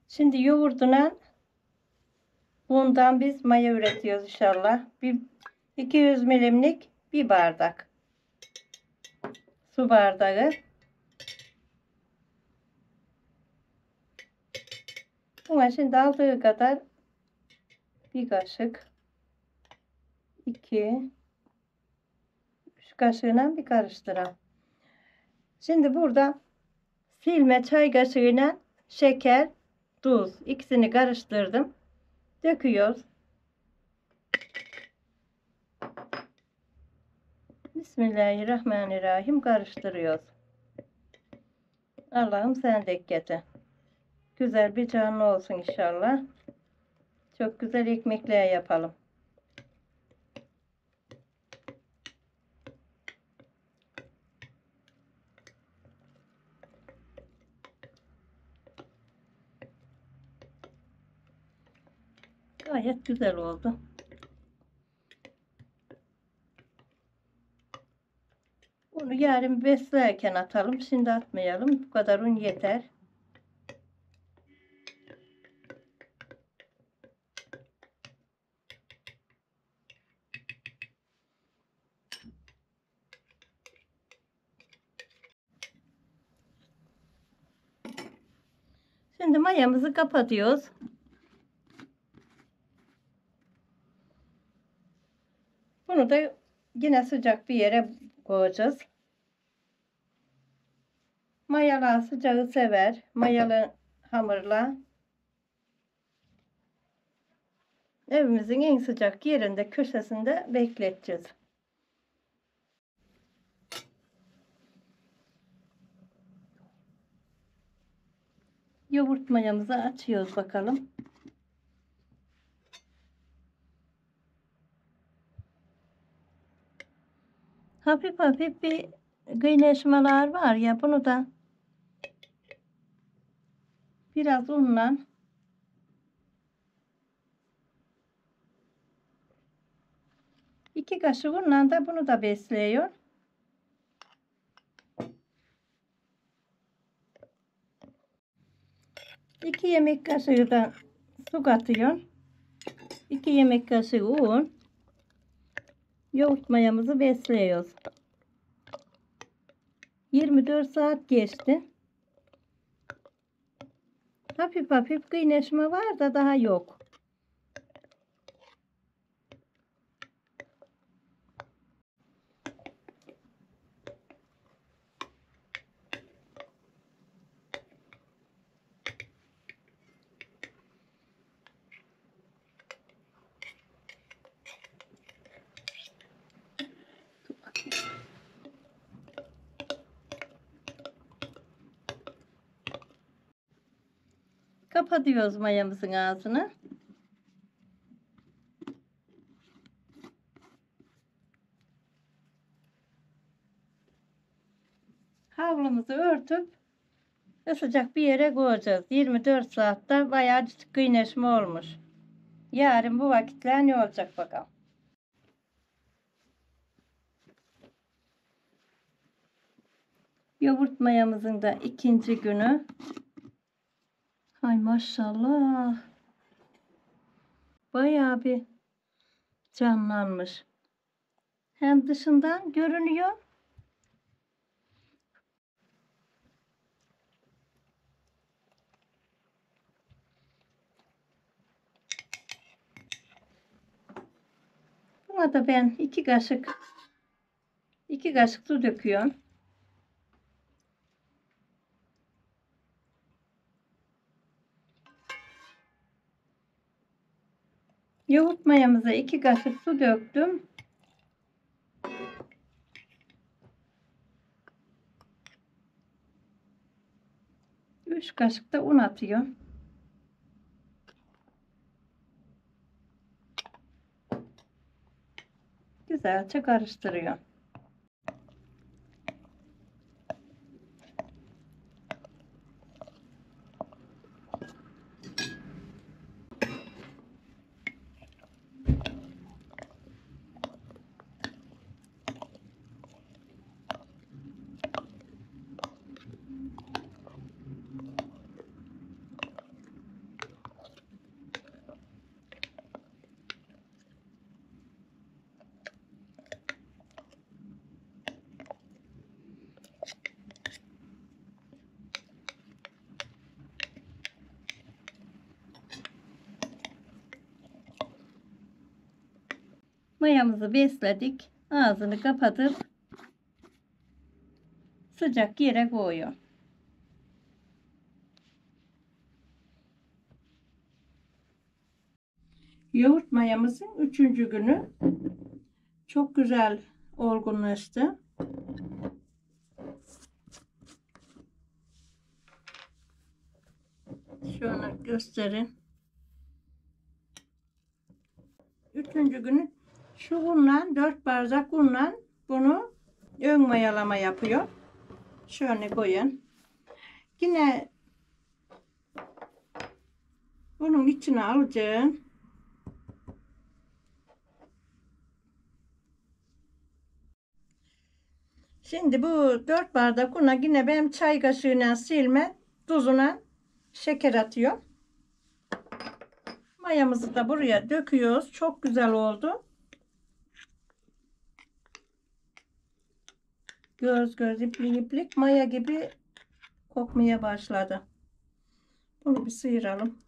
Şimdi yoğurduna bundan biz maya üretiyoruz inşallah. 200 milimlik bir bardak su bardağı. Buna şimdi aldığı kadar bir kaşık, 2, 3 kaşığıyla bir karıştıralım. Şimdi burada silme çay kaşığıyla şeker, tuz ikisini karıştırdım. Döküyoruz. Bismillahirrahmanirrahim karıştırıyoruz. Allah'ım sen de getir. Güzel bir canlı olsun inşallah. Çok güzel ekmekler yapalım. Gayet güzel oldu. Bunu yarın beslerken atalım. Şimdi atmayalım. Bu kadar un yeter. Şimdi mayamızı kapatıyoruz. Bunu da yine sıcak bir yere koyacağız. Mayalı sıcağı sever. Mayalı hamurla evimizin en sıcak yerinde, köşesinde bekleteceğiz. Yoğurt mayamızı açıyoruz bakalım. Hafif hafif bir kaynaşmalar var ya, bunu da biraz unla iki kaşık unla da bunu da besliyor. İki yemek kaşığı da su katıyor. 2 yemek kaşığı un. Yoğurt mayamızı besliyoruz. 24 saat geçti. Hafif hafif kaynaşma var da daha yok. Kapatıyoruz mayamızın ağzını. Havlumuzu örtüp sıcak bir yere koyacağız. 24 saatte bayağı kaynaşma olmuş. Yarın bu vakitler ne olacak bakalım. Yoğurt mayamızın da ikinci günü. Hay maşallah. Bayağı bir canlanmış. Hem dışından görünüyor. Buna da ben 2 kaşık su döküyorum. Yoğurt mayamıza 2 kaşık su döktüm. Üç kaşık da un atıyorum. Güzelce karıştırıyorum. Mayamızı besledik. Ağzını kapatıp sıcak yere koyuyor. Yoğurt mayamızın 3. günü çok güzel olgunlaştı. Şöyle gösterin. 3. günü şu unla 4 bardak unla bunu ön mayalama yapıyor. Şöyle koyun. Yine bunun içine alacağım. Şimdi bu 4 bardak una yine ben çay kaşığıyla silme tuzuna şeker atıyorum. Mayamızı da buraya döküyoruz. Çok güzel oldu. Göz göz iplik iplik maya gibi kokmaya başladı. Bunu bir sıyıralım.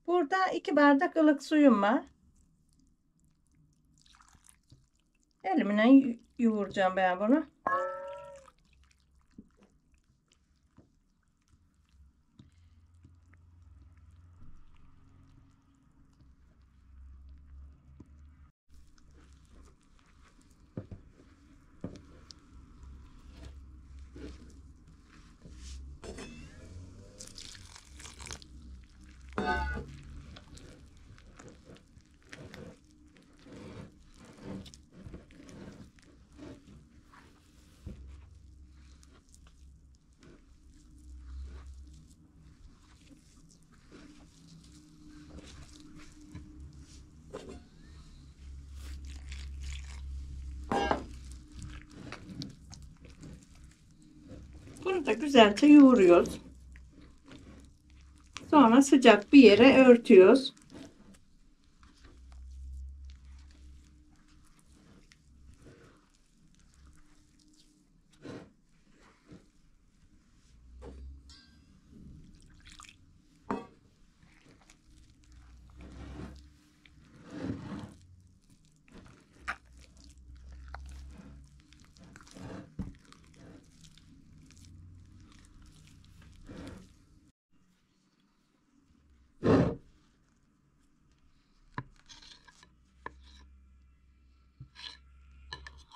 Burada 2 bardak ılık suyum var. Elimle yoğuracağım ben bunu. Bunu da güzelce yoğuruyoruz. Sonra sıcak bir yere örtüyoruz.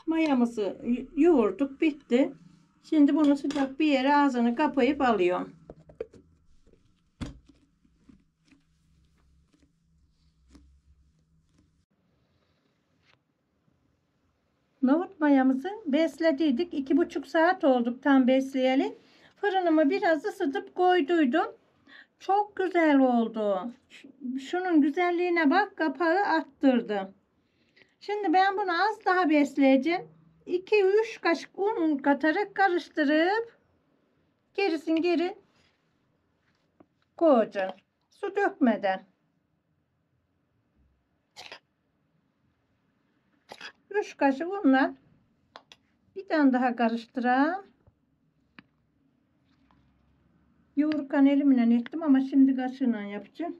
Mayamızı yoğurduk, bitti. Şimdi bunu sıcak bir yere ağzını kapayıp alıyorum. Nohut mayamızı beslediydik. 2,5 saat olduk tam besleyeli. Fırınımı biraz ısıtıp koyduydum. Çok güzel oldu. Şunun güzelliğine bak, kapağı attırdı. Şimdi ben bunu az daha besleyeceğim. 2-3 kaşık un katarak karıştırıp gerisini geri koyacağım. Su dökmeden. 3 kaşık unla bir tane daha karıştırayım. Yoğururken elimle ettim ama şimdi kaşığıyla yapacağım.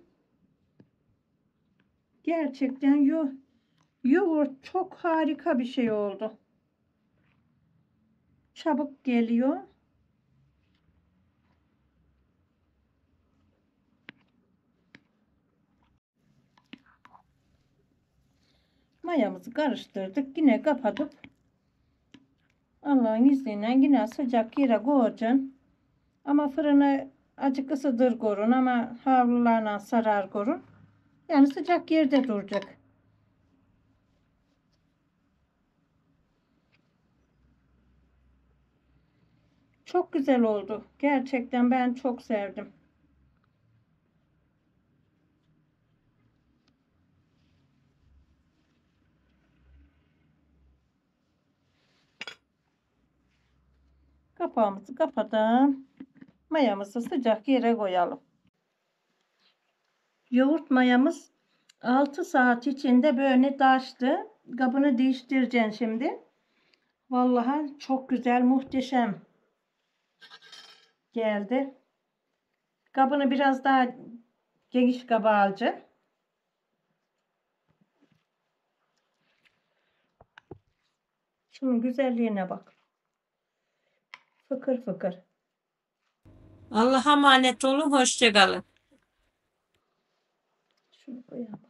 Gerçekten yoğurt çok harika bir şey oldu. Çabuk geliyor. Mayamızı karıştırdık. Yine kapatıp Allah'ın izniyle yine sıcak yere koyacağım. Ama fırını azıcık ısıdır korun ama havlularla sarar korun. Yani sıcak yerde duracak. Çok güzel oldu. Gerçekten ben çok sevdim. Kapağımızı kapatalım. Mayamızı sıcak yere koyalım. Yoğurt mayamız 6 saat içinde böyle taştı. Kabını değiştireceğim şimdi. Vallahi çok güzel, muhteşem geldi. Kabını biraz daha geniş kaba alacaksın. Şunun güzelliğine bak. Fıkır fıkır. Allah'a emanet olun. Hoşça kalın. Şunu koyalım.